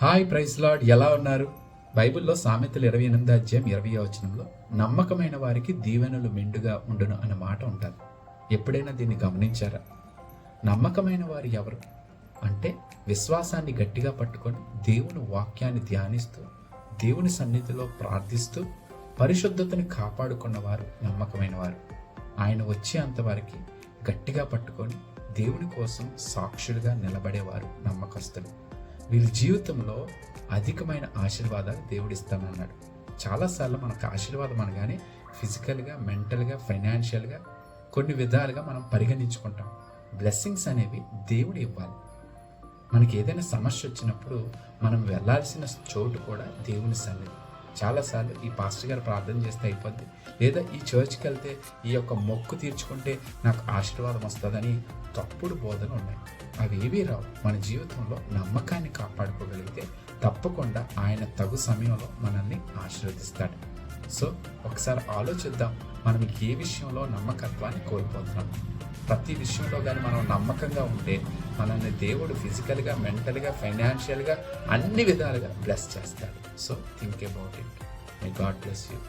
Hi praise lord, ఎలా ఉన్నారు? బైబిల్లో సామెతలు 28 అధ్యాయం 20వ వచనంలో నమ్మకమైన వారికి దీవెనలు మెండుగా ఉండును అన్న మాట ఉంటుంది. ఎప్పుడైనా దీన్ని గమనించారా? నమ్మకమైన వారు ఎవరు అంటే విశ్వాసాన్ని గట్టిగా పట్టుకొని దేవుని వాక్యాన్ని ధ్యానిస్తూ దేవుని సన్నిధిలో ప్రార్థిస్తూ పరిశుద్ధతని కాపాడుకున్నవారు నమ్మకమైన వారు. ఆయన వచ్చేంతవరకు గట్టిగా పట్టుకొని దేవుని కోసం సాక్షులుగా నిలబడేవారు నమ్మకస్తులు. వీరి జీవితంలో అధికమైన ఆశీర్వాదాలు దేవుడిస్తానన్నాడు. చాలాసార్లు మనకు ఆశీర్వాదం అనగానే ఫిజికల్గా, మెంటల్గా, ఫైనాన్షియల్గా కొన్ని విధాలుగా మనం పరిగణించుకుంటాం. బ్లెస్సింగ్స్ అనేవి దేవుడు ఇవ్వాలి. మనకి ఏదైనా సమస్య వచ్చినప్పుడు మనం వెళ్ళాల్సిన చోటు కూడా దేవుని సన్నిధి. చాలాసార్లు ఈ పాస్టర్ గారు ప్రార్థన చేస్తే అయిపోద్ది, లేదా ఈ చర్చ్కి వెళ్తే ఈ యొక్క మొక్కు తీర్చుకుంటే నాకు ఆశీర్వాదం వస్తుందని తప్పుడు బోధన ఉన్నాయి. అవి ఏవీ రావు. మన జీవితంలో నమ్మకాన్ని కాపాడుకోగలిగితే తప్పకుండా ఆయన తగు సమయంలో మనల్ని ఆశీర్వదిస్తాడు. సో ఒకసారి ఆలోచిద్దాం, మనం ఏ విషయంలో నమ్మకత్వాన్ని కోల్పోతున్నాం. ప్రతి విషయంలో కానీ మనం నమ్మకంగా ఉంటే మనల్ని దేవుడు ఫిజికల్గా, మెంటల్గా, ఫైనాన్షియల్గా అన్ని విధాలుగా బ్లెస్ చేస్తాడు. So think about it. May God bless you.